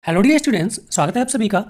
Hello dear students, स्वागत है आप सभी का।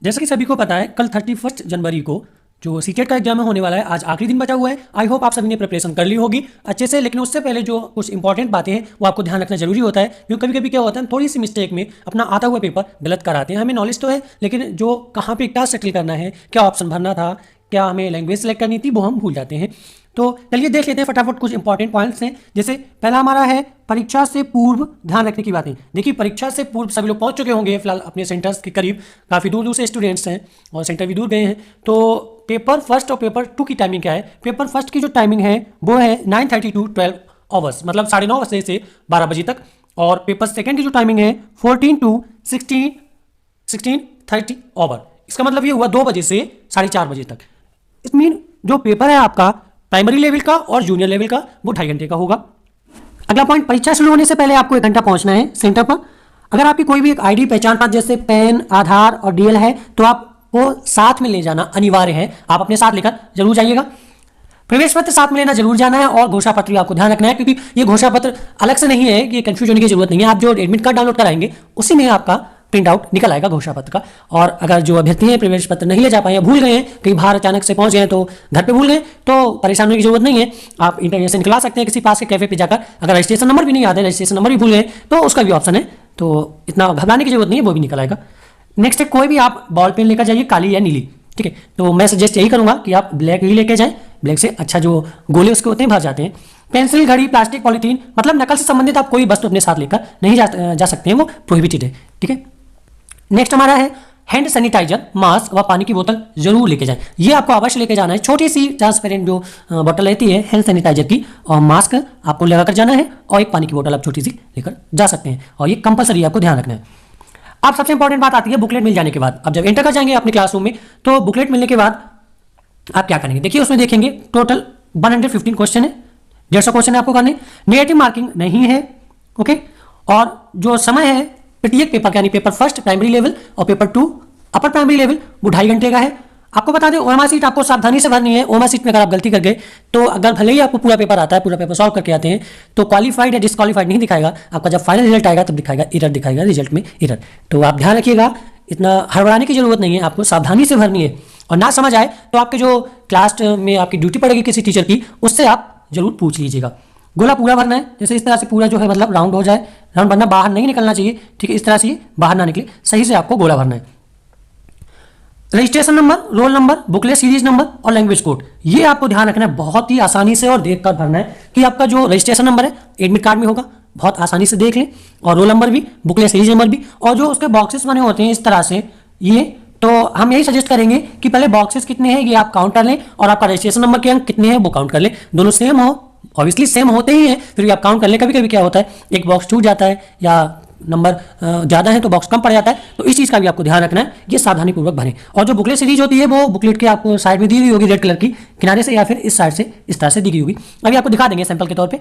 जैसा कि सभी को पता है, कल 31 जनवरी को जो सीटेट का एग्जाम होने वाला है, आज आखिरी दिन बचा हुआ है। आई होप आप सभी ने प्रिपरेशन कर ली होगी अच्छे से। लेकिन उससे पहले जो कुछ इंपॉर्टेंट बातें हैं वो आपको ध्यान रखना जरूरी होता है, क्योंकि कभी कभी क्या होता है, हम थोड़ी सी मिस्टेक में अपना आता हुआ पेपर गलत कराते हैं। हमें नॉलेज तो है, लेकिन जो कहाँ पे क्या सेटल करना है, क्या ऑप्शन भरना था, क्या हमें लैंग्वेज सेलेक्ट करनी थी, वो हम भूल जाते हैं। तो चलिए देख लेते हैं फटाफट कुछ इंपॉर्टेंट पॉइंट्स हैं। जैसे पहला हमारा है परीक्षा से पूर्व ध्यान रखने की बातें। देखिए, परीक्षा से पूर्व सभी लोग पहुंच चुके होंगे फिलहाल अपने सेंटर्स के करीब। काफ़ी दूर दूर से स्टूडेंट्स हैं और सेंटर भी दूर गए हैं। तो पेपर फर्स्ट और पेपर टू की टाइमिंग क्या है? पेपर फर्स्ट की जो टाइमिंग है वो है 9:30 to 12 आवर्स, मतलब 9:30 बजे से 12 बजे तक। और पेपर सेकेंड की जो टाइमिंग है 14 to 16:30 आवर। इसका मतलब ये हुआ 2 बजे से 4:30 बजे तक। इट मीन जो पेपर है आपका प्राइमरी लेवल का और जूनियर लेवल का वो 2.5 घंटे का होगा। अगला पॉइंट, परीक्षा शुरू होने से पहले आपको 1 घंटा पहुंचना है सेंटर पर। अगर आपकी कोई भी एक आईडी पहचान पत्र जैसे पैन, आधार और डीएल है तो आपको साथ में ले जाना अनिवार्य है। आप अपने साथ लेकर जरूर जाइएगा। प्रवेश पत्र साथ में लेना जरूर जाना है और घोषणा पत्र भी आपको ध्यान रखना है, क्योंकि ये घोषणा पत्र अलग से नहीं है, ये कंफ्यूज होने की जरूरत नहीं है। आप जो एडमिट कार्ड डाउनलोड कराएंगे उसी में आपका प्रिंट आउट निकल आएगा घोषणा पत्र का। और अगर जो अभ्यर्थी हैं प्रवेश पत्र नहीं ले जा पाए, भूल गए हैं, कहीं बाहर अचानक से पहुंच गए तो घर पे भूल गए, तो परेशान होने की जरूरत नहीं है। आप इंटरनेट से निकला सकते हैं किसी पास के कैफे पे जाकर। अगर रजिस्ट्रेशन नंबर भी नहीं याद है, रजिस्ट्रेशन नंबर भी भूल गए, तो उसका भी ऑप्शन है, तो इतना घबराने की जरूरत नहीं है, वो भी निकल आएगा। नेक्स्ट है, कोई भी आप बॉल पेन लेकर जाइए, काली या नीली, ठीक है। तो मैं सजेस्ट यही करूंगा कि आप ब्लैक ही लेके जाएं। ब्लैक से अच्छा जो गोले उसके होते हैं भर जाते हैं। पेंसिल, घड़ी, प्लास्टिक, पॉलीथीन, मतलब नकल से संबंधित आप कोई वस्तु अपने साथ लेकर नहीं जा सकते हैं, वो प्रोहिबिटेड है, ठीक है। नेक्स्ट हमारा है हैंड सैनिटाइजर, मास्क व पानी की बोतल जरूर लेके जाएं। ये आपको अवश्य लेके जाना है। छोटी सी ट्रांसपेरेंट जो बोतल रहती है हैंड सैनिटाइजर की, और मास्क आपको लगाकर जाना है, और एक पानी की बोतल आप छोटी सी लेकर जा सकते हैं, और ये कंपलसरी आपको ध्यान रखना है। अब सबसे इंपॉर्टेंट बात आती है बुकलेट मिल जाने के बाद। अब जब एंटर कर जाएंगे अपने क्लासरूम में, तो बुकलेट मिलने के बाद आप क्या करेंगे? देखिए, उसमें देखेंगे टोटल 115 क्वेश्चन है, 150 क्वेश्चन है आपको करने। नेगेटिव मार्किंग नहीं है, ओके। और जो समय है प्रत्येक पेपर का, यानी पेपर फर्स्ट प्राइमरी लेवल और पेपर 2 अपर प्राइमरी लेवल, वो 2.5 घंटे का है। आपको बता दें, ओएमआर सीट आपको सावधानी से भरनी है। ओएमआर सीट में अगर आप गलती कर गए तो अगर भले ही आपको पूरा पेपर आता है, पूरा पेपर सॉल्व करके आते हैं, तो क्वालिफाइड या डिसक्वालिफाइड नहीं दिखाएगा आपका। जब फाइनल रिजल्ट आएगा तब दिखाएगा एरर, दिखाएगा रिजल्ट में एरर। तो आप ध्यान रखिएगा, इतना हड़बड़ाने की जरूरत नहीं है, आपको सावधानी से भरनी है। और ना समझ आए तो आपके जो क्लास में आपकी ड्यूटी पड़ेगी किसी टीचर की, उससे आप जरूर पूछ लीजिएगा। गोला पूरा भरना है, जैसे इस तरह से पूरा जो है मतलब राउंड हो जाए। राउंड भरना, बाहर नहीं निकलना चाहिए, ठीक है। इस तरह से ये बाहर ना निकले, सही से आपको गोला भरना है। Registration number, roll number, booklet series number और लैंग्वेज कोड, ये आपको ध्यान रखना है। बहुत ही आसानी से और देखकर भरना है कि आपका जो रजिस्ट्रेशन नंबर है एडमिट कार्ड में होगा, बहुत आसानी से देख लें। और रोल नंबर भी, बुकलेट सीरीज नंबर भी, और जो उसके बॉक्सेस बने होते हैं इस तरह से, ये तो हम यही सजेस्ट करेंगे कि पहले बॉक्सेस कितने हैं ये आप काउंट कर लें, और आपका रजिस्ट्रेशन नंबर के अंक कितने हैं वो काउंट कर लें। दोनों सेम हो, ऑब्वियसली सेम होते ही हैं, फिर भी आप काउंट कर लें। कभी कभी क्या होता है, एक बॉक्स छूट जाता है या नंबर ज़्यादा है तो बॉक्स कम पड़ जाता है, तो इस चीज़ का भी आपको ध्यान रखना है। ये सावधानी पूर्वक भरें। और जो बुकलेट सीरीज होती है वो बुकलेट के आपको साइड में दी हुई होगी, रेड कलर की किनारे से, या फिर इस साइड से इस तरह से दी गई होगी। अभी आपको दिखा देंगे सैंपल के तौर पर।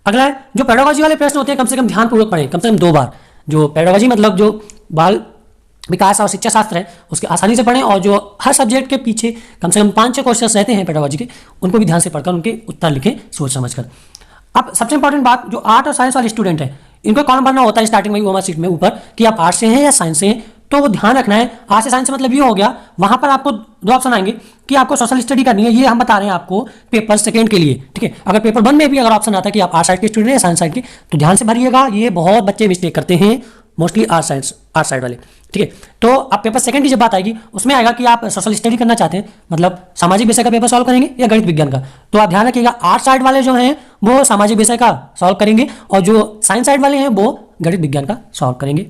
अगला है जो पेडागोजी वाले प्रश्न होते हैं, कम से कम ध्यानपूर्वक पढ़ें, कम से कम 2 बार। जो पेडागोजी मतलब जो बाल विकास और शिक्षा शास्त्र है, उसके आसानी से पढ़ें। और जो हर सब्जेक्ट के पीछे कम से कम 5-6 क्वेश्चन रहते हैं पेडागोजी के, उनको भी ध्यान से पढ़कर उनके उत्तर लिखें सोच समझकर। अब सबसे इंपॉर्टेंट बात, जो आर्ट और साइंस वाले स्टूडेंट हैं, इनको कॉलम भरना होता है स्टार्टिंग में ओएमआर सीट में ऊपर कि आप आर्ट से हैं या साइंस से हैं। तो वो ध्यान रखना है, आर्ट से साइंस से मतलब ये हो गया, वहां पर आपको 2 ऑप्शन आएंगे कि आपको सोशल स्टडी करनी है। ये हम बता रहे हैं आपको पेपर सेकंड के लिए, ठीक है। अगर पेपर 1 में भी अगर ऑप्शन आता है कि आप आर्ट साइड के स्टूडेंट हैं या साइंस साइड के, तो ध्यान से भरिएगा। ये बहुत बच्चे मिस्टेक करते हैं, मोस्टली आर्ट साइड वाले, ठीक है। तो अब पेपर सेकंड की जब बात आएगी, उसमें आएगा कि आप सोशल स्टडी करना चाहते हैं, मतलब सामाजिक विषय का पेपर सॉल्व करेंगे या गणित विज्ञान का। तो आप ध्यान रखिएगा, आर्ट साइड वाले जो हैं वो सामाजिक विषय का सॉल्व करेंगे, और जो साइंस साइड वाले हैं वो गणित विज्ञान का सॉल्व करेंगे,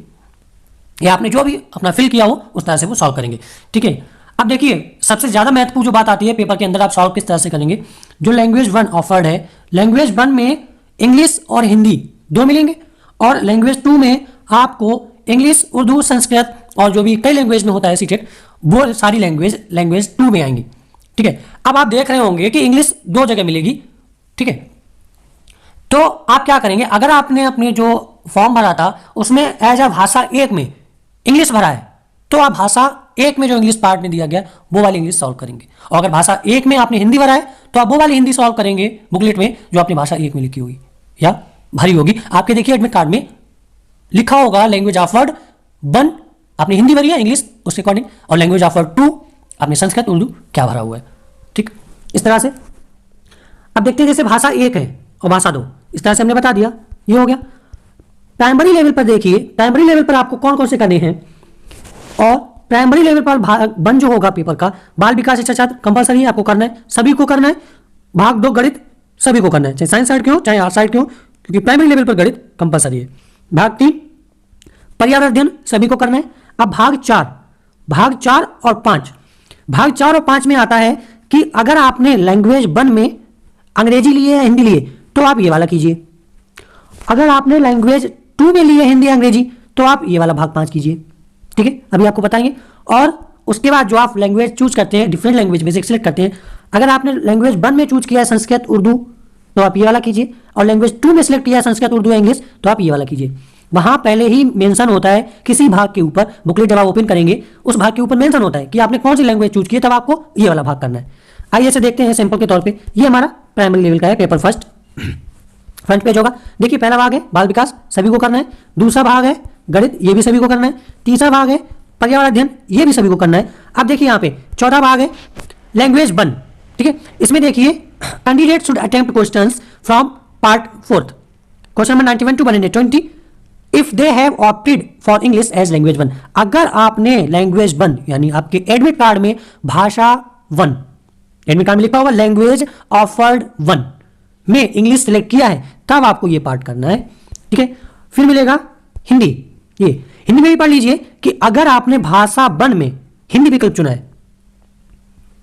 या आपने जो भी अपना फिल किया हो उस तरह से वो सॉल्व करेंगे, ठीक है। अब देखिए, सबसे ज़्यादा महत्वपूर्ण जो बात आती है पेपर के अंदर आप सॉल्व किस तरह से करेंगे। जो लैंग्वेज 1 ऑफर्ड है, लैंग्वेज 1 में इंग्लिश और हिंदी 2 मिलेंगे, और लैंग्वेज 2 में आपको इंग्लिश, उर्दू, संस्कृत और जो भी कई लैंग्वेज में होता है सीटेट, वो सारी लैंग्वेज 2 में आएंगी, ठीक है। अब आप देख रहे होंगे कि इंग्लिश 2 जगह मिलेगी, ठीक है। तो आप क्या करेंगे, अगर आपने अपने जो फॉर्म भरा था उसमें एज अ भाषा 1 में इंग्लिश भरा है, तो आप भाषा 1 में जो इंग्लिश पार्ट में दिया गया वो वाली इंग्लिश सॉल्व करेंगे। और अगर भाषा 1 में आपने हिंदी भरा है तो आप वो वाली हिंदी सॉल्व करेंगे बुकलेट में जो आपने भाषा 1 में लिखी होगी या भरी होगी। आपके देखिए एडमिट कार्ड में लिखा होगा लैंग्वेज ऑफर्ड वन आपने हिंदी भरी है, इंग्लिश उसके अकॉर्डिंग, और लैंग्वेज ऑफर 2 आपने संस्कृत उर्दू क्या भरा हुआ है। ठीक, इस तरह से। अब देखते हैं जैसे भाषा 1 है और भाषा 2, इस तरह से हमने बता दिया, ये हो गया। प्राइमरी लेवल पर देखिए, प्राइमरी लेवल पर आपको कौन कौन से करने हैं, और प्राइमरी लेवल पर भाग 1 जो होगा पेपर का, बाल विकास शिक्षा छात्र कंपलसरी आपको करना है, सभी को करना है। भाग 2 गणित सभी को करना है, चाहे साइंस साइड के हो चाहे आर्ट साइड के हो, क्योंकि प्राइमरी लेवल पर गणित कंपलसरी है। भाग 3 पर्यावरण अध्ययन सभी को करना है। अब भाग 4 और 5, भाग 4 और 5 में आता है कि अगर आपने लैंग्वेज 1 में अंग्रेजी लिए या हिंदी लिए तो आप ये वाला कीजिए, अगर आपने लैंग्वेज 2 में लिए हिंदी अंग्रेजी तो आप ये वाला भाग 5 कीजिए। ठीक है, अभी आपको बताएंगे। और उसके बाद जो आप लैंग्वेज चूज करते हैं, डिफरेंट लैंग्वेज में से सिलेक्ट करते हैं, अगर आपने लैंग्वेज 1 में चूज किया है संस्कृत उर्दू तो आप ये वाला कीजिए, और लैंग्वेज 2 में सिलेक्ट किया है संस्कृत उर्दू या इंग्लिश तो आप ये वाला कीजिए। वहां पहले ही मेंशन होता है किसी भाग के ऊपर, बुकलेट जब आप ओपन करेंगे उस भाग के ऊपर मेंशन होता है कि आपने कौन सी लैंग्वेज चूज की है, तब आपको ये वाला भाग करना है। आइए इसे देखते हैं सैंपल के तौर पे। ये हमारा प्राइमरी लेवल का है, पेपर फर्स्ट, फ्रंट पेज होगा। देखिए पहला भाग है बाल विकास, सभी को करना है। दूसरा भाग है गणित, ये भी सभी को करना है। तीसरा भाग है पर्यावरण अध्ययन, ये भी सभी को करना है। अब देखिए यहाँ पे चौथा भाग है लैंग्वेज 1। ठीक है, इसमें देखिए candidate should attempt questions from part 4, question number 91 to 120 if they have opted for English as language 1। अगर आपने लैंग्वेज 1 यानी आपके एडमिट कार्ड में भाषा 1, एडमिट कार्ड में लिखा होगा लैंग्वेज ऑफर्ड 1 में इंग्लिश सिलेक्ट किया है, तब आपको ये पार्ट करना है। ठीक है, फिर मिलेगा हिंदी। ये हिंदी में भी पढ़ लीजिए कि अगर आपने भाषा 1 में हिंदी विकल्प चुना है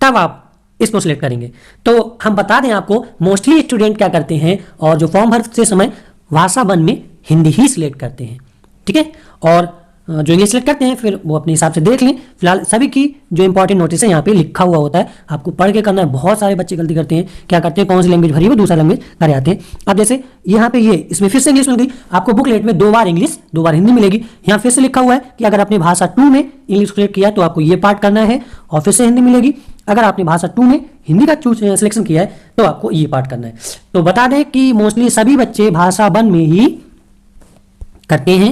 तब आप इसको सिलेक्ट करेंगे। तो हम बता दें आपको, मोस्टली स्टूडेंट क्या करते हैं और जो फॉर्म भरते समय भाषा 1 में हिंदी ही सिलेक्ट करते हैं। ठीक है, और जो इंग्लिश सिलेक्ट करते हैं फिर वो अपने हिसाब से देख लें। फिलहाल सभी की जो इंपॉर्टेंट नोटिस है यहाँ पे लिखा हुआ होता है, आपको पढ़ के करना है। बहुत सारे बच्चे गलती करते हैं, क्या करते हैं कौन सी लैंग्वेज भरी वो दूसरा लैंग्वेज भरे आते हैं। अब जैसे यहाँ पे ये इसमें फिर से इंग्लिश मिल गई, आपको बुकलेट में 2 बार इंग्लिश 2 बार हिंदी मिलेगी। यहाँ फिर से लिखा हुआ है कि अगर आपने भाषा 2 में इंग्लिश सिलेक्ट किया तो आपको ये पार्ट करना है और फिर से हिंदी मिलेगी। अगर आपने भाषा 2 में हिंदी का सिलेक्शन किया है तो आपको ये पार्ट करना है। तो बता दें कि मोस्टली सभी बच्चे भाषा 1 में ही करते हैं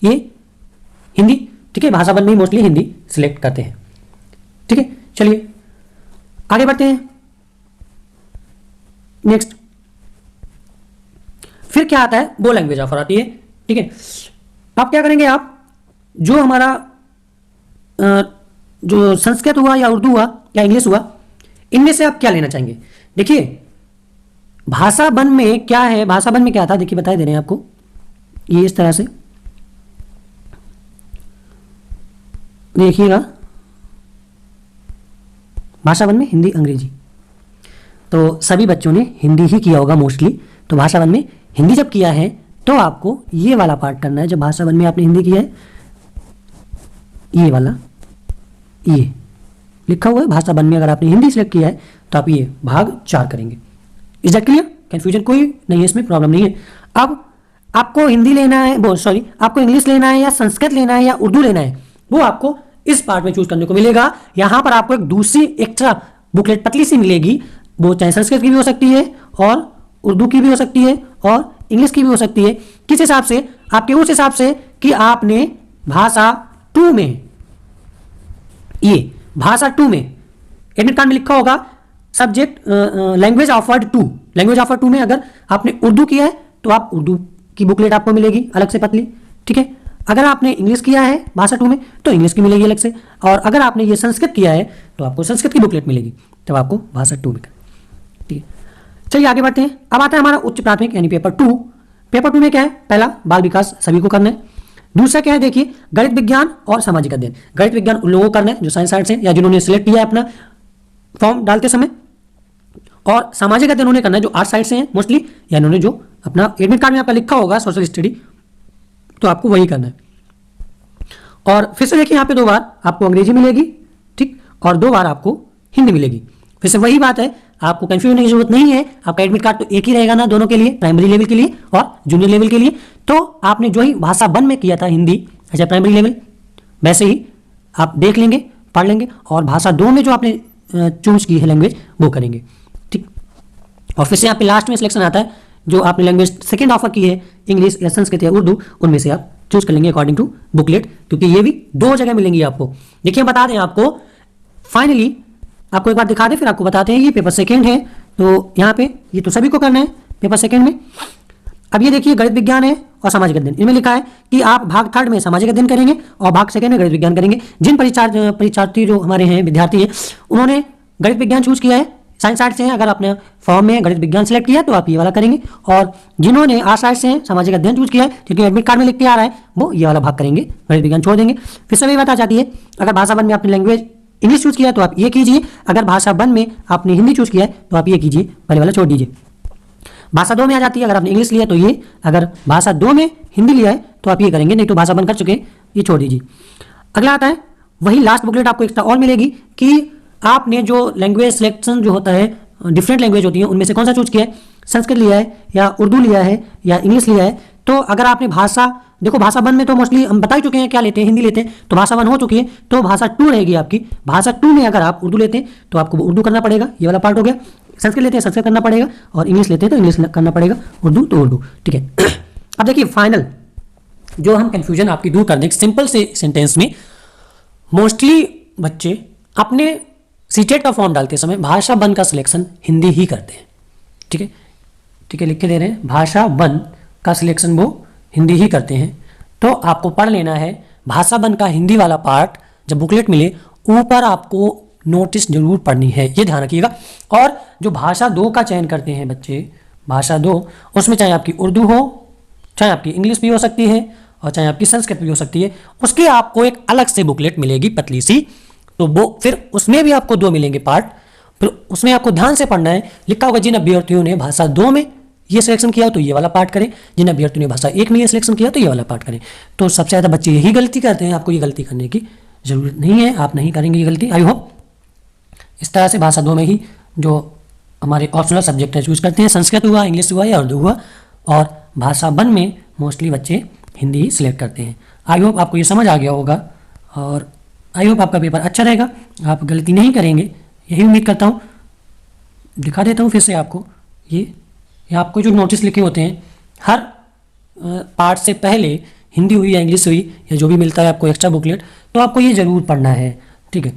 ये हिंदी। ठीक है, भाषा 1 में ही मोस्टली हिंदी सिलेक्ट करते हैं। ठीक है, चलिए आगे बढ़ते हैं। नेक्स्ट फिर क्या आता है, वो लैंग्वेज ऑफर आती है। ठीक है, आप क्या करेंगे, आप जो हमारा जो संस्कृत हुआ या उर्दू हुआ या इंग्लिश हुआ, इनमें से आप क्या लेना चाहेंगे। देखिए भाषा 1 में क्या है, भाषा 1 में क्या था, देखिए बता दे रहे हैं आपको। ये इस तरह से देखिएगा, भाषा 1 में हिंदी अंग्रेजी, तो सभी बच्चों ने हिंदी ही किया होगा मोस्टली। तो भाषा 1 में हिंदी जब किया है तो आपको ये वाला पार्ट करना है। जब भाषा 1 में आपने हिंदी किया है, ये वाला ये लिखा हुआ है भाषा 1 में अगर आपने हिंदी सेलेक्ट किया है तो आप ये भाग 4 करेंगे। Is that clear? कंफ्यूजन कोई नहीं है, इसमें प्रॉब्लम नहीं है। अब आपको हिंदी लेना है, आपको इंग्लिश लेना है या संस्कृत लेना है या उर्दू लेना है, वो आपको इस पार्ट में चूज करने को मिलेगा। यहां पर आपको एक दूसरी एक्स्ट्रा बुकलेट पतली सी मिलेगी, वो चाहे संस्कृत की भी हो सकती है और उर्दू की भी हो सकती है और इंग्लिश की भी हो सकती है। किस हिसाब से? आपके उस हिसाब से कि आपने भाषा 2 में, ये भाषा 2 में एडमिट कार्ड में लिखा होगा subject language offered 2, language offered 2 में अगर आपने उर्दू किया है तो आप उर्दू की बुकलेट आपको मिलेगी अलग से पतली। ठीक है, अगर आपने इंग्लिश किया है भाषा 2 में तो इंग्लिश की मिलेगी अलग से, और अगर आपने ये संस्कृत किया है तो आपको संस्कृत की बुकलेट मिलेगी, तब आपको भाषा 2 में। ठीक है, चलिए आगे बढ़ते हैं। अब आता है हमारा उच्च प्राथमिक यानी पेपर 2। पेपर 2 में क्या है, पहला बाल विकास सभी को करना है। दूसरा क्या है, देखिए गणित विज्ञान और सामाजिक अध्ययन। गणित विज्ञान उन लोगों को करना है जो साइंस साइड से या जिन्होंने सिलेक्ट किया है अपना फॉर्म डालते समय, और सामाजिक अध्ययन उन्हें करना है जो आर्ट साइड से हैं मोस्टली, या इन्होंने जो अपना एडमिट कार्ड में आपका लिखा होगा सोशल स्टडी, तो आपको वही करना है। और फिर से देखिए यहाँ पे 2 बार आपको अंग्रेजी मिलेगी, ठीक, और 2 बार आपको हिंदी मिलेगी। फिर से वही बात है, आपको कंफ्यूजन की जरूरत नहीं है। आपका एडमिट कार्ड तो एक ही रहेगा ना दोनों के लिए, प्राइमरी लेवल के लिए और जूनियर लेवल के लिए। तो आपने जो ही भाषा 1 में किया था हिंदी, अच्छा प्राइमरी लेवल, वैसे ही आप देख लेंगे, पढ़ लेंगे, और भाषा 2 में जो आपने चूज की है लैंग्वेज वो करेंगे। ठीक, और फिर से यहाँ पे लास्ट में सिलेक्शन आता है जो आपने लैंग्वेज सेकेंड ऑफर की है, इंग्लिश या संस्कृत या उर्दू, उनमें से आप चूज कर लेंगे अकॉर्डिंग टू बुकलेट, क्योंकि ये भी 2 जगह मिलेंगी आपको। देखिए हम बता दें आपको, फाइनली आपको एक बार दिखा दें फिर आपको बताते हैं। ये पेपर सेकेंड है, तो यहाँ पे ये तो सभी को करना है पेपर सेकेंड में। अब ये देखिए गणित विज्ञान है और सामाजिक अध्ययन, इनमें लिखा है कि आप भाग थर्ड में सामाजिक अध्ययन करेंगे और भाग सेकेंड में गणित विज्ञान करेंगे। जिन परीक्षार्थी जो हमारे हैं विद्यार्थी हैं, उन्होंने गणित विज्ञान चूज किया है, साइंस आर्ट से हैं, अगर आपने फॉर्म में गणित विज्ञान सेलेक्ट किया तो आप ये वाला करेंगे, और जिन्होंने आर्ट्स साइड से हैं, सामाजिक अध्ययन चूज किया है, क्योंकि एडमिट कार्ड में लिख के आ रहा है, वो ये वाला भाग करेंगे, गणित विज्ञान छोड़ देंगे। फिर से वही बात आ जाती है, अगर भाषा वन में आपने लैंग्वेज इंग्लिश चूज किया है तो आप ये कीजिए, अगर भाषा वन में आपने हिंदी चूज किया है तो आप ये कीजिए, पहले वाला छोड़ दीजिए। भाषा 2 में आ जाती है, अगर आपने इंग्लिश लिया तो ये, अगर भाषा 2 में हिंदी लिया है तो आप ये करेंगे, नहीं तो भाषा वन कर चुके हैं, ये छोड़ दीजिए। अगला आता है, वही लास्ट बुकलेट आपको एक्स्ट्रा और मिलेगी कि आपने जो लैंग्वेज सिलेक्शन जो होता है, डिफरेंट लैंग्वेज होती है, उनमें से कौन सा चूज किया है, संस्कृत लिया है या उर्दू लिया है या इंग्लिश लिया है। तो अगर आपने भाषा, देखो भाषा वन में तो मोस्टली हम बता ही चुके हैं क्या लेते हैं, हिंदी लेते हैं, तो भाषा वन हो चुकी है, तो भाषा 2 रहेगी आपकी। भाषा 2 में अगर आप उर्दू लेते हैं तो आपको उर्दू करना पड़ेगा, ये वाला पार्ट हो गया। संस्कृत लेते हैं संस्कृत करना पड़ेगा, और इंग्लिश लेते हैं तो इंग्लिश करना पड़ेगा, उर्दू तो उर्दू, ठीक है। अब देखिए फाइनल जो हम कंफ्यूजन आपकी दूर कर दें सिंपल से सेंटेंस में, मोस्टली बच्चे अपने सीटेट का फॉर्म डालते समय भाषा वन का सिलेक्शन हिंदी ही करते हैं, ठीक है, ठीक है, लिख के दे रहे हैं, भाषा वन का सिलेक्शन वो हिंदी ही करते हैं। तो आपको पढ़ लेना है भाषा वन का हिंदी वाला पार्ट, जब बुकलेट मिले ऊपर आपको नोटिस जरूर पढ़नी है, ये ध्यान रखिएगा। और जो भाषा 2 का चयन करते हैं बच्चे, भाषा 2, उसमें चाहे आपकी उर्दू हो, चाहे आपकी इंग्लिश भी हो सकती है, और चाहे आपकी संस्कृत भी हो सकती है, उसकी आपको एक अलग से बुकलेट मिलेगी पतली सी, तो वो फिर उसमें भी आपको 2 मिलेंगे पार्ट, फिर उसमें आपको ध्यान से पढ़ना है। लिखा होगा जिन अभ्यर्थियों ने भाषा 2 में ये सिलेक्शन किया तो ये वाला पार्ट करें, जिन अभ्यर्थियों ने भाषा 1 में ये सिलेक्शन किया तो ये वाला पार्ट करें। तो सबसे ज़्यादा बच्चे यही गलती करते हैं, आपको ये गलती करने की जरूरत नहीं है, आप नहीं करेंगे ये गलती, आई होप। इस तरह से भाषा 2 में ही जो हमारे ऑप्शनल सब्जेक्ट है चूज करते हैं, संस्कृत हुआ, इंग्लिश हुआ या उर्दू हुआ, और भाषा वन में मोस्टली बच्चे हिंदी ही सिलेक्ट करते हैं। आई होप आपको ये समझ आ गया होगा, और आई होप आपका पेपर अच्छा रहेगा, आप गलती नहीं करेंगे, यही उम्मीद करता हूँ। दिखा देता हूँ फिर से आपको, ये आपको जो नोटिस लिखे होते हैं हर पार्ट से पहले, हिंदी हुई या इंग्लिश हुई या जो भी मिलता है आपको एक्स्ट्रा बुकलेट, तो आपको ये ज़रूर पढ़ना है, ठीक है।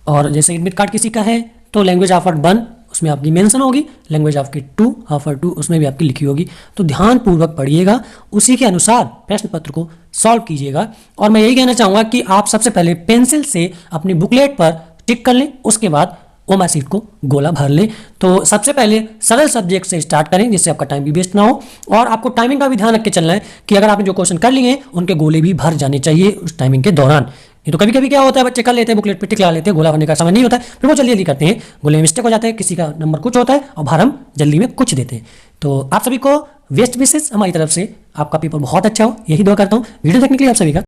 और जैसे एडमिट कार्ड किसी का है तो लैंग्वेज ऑफर 1 उसमें आपकी मेंशन होगी, लैंग्वेज आपकी 2 ऑफर 2 उसमें भी आपकी लिखी होगी, तो ध्यानपूर्वक पढ़िएगा, उसी के अनुसार प्रश्न पत्र को सॉल्व कीजिएगा। और मैं यही कहना चाहूँगा कि आप सबसे पहले पेंसिल से अपनी बुकलेट पर टिक कर लें, उसके बाद ओमा सीट को गोला भर लें। तो सबसे पहले सरल सब्जेक्ट से स्टार्ट करें जिससे आपका टाइम भी वेस्ट ना हो, और आपको टाइमिंग का भी ध्यान रख के चलना है कि अगर आपने जो क्वेश्चन कर लिए हैं उनके गोले भी भर जाने चाहिए उस टाइमिंग के दौरान। ये तो कभी कभी क्या होता है, बच्चे कर लेते हैं बुकलेट पे टिक ला लेते हैं, गोला भरने का समय नहीं होता है, फिर वो जल्दी जल्दी करते हैं, गोले में मिस्टेक हो जाता है, किसी का नंबर कुछ होता है और भर हम जल्दी में कुछ देते हैं। तो आप सभी को बेस्ट विशेष हमारी तरफ से, आपका पेपर बहुत अच्छा हो यही दुआ करता हूँ। वीडियो देखने के लिए आप सभी का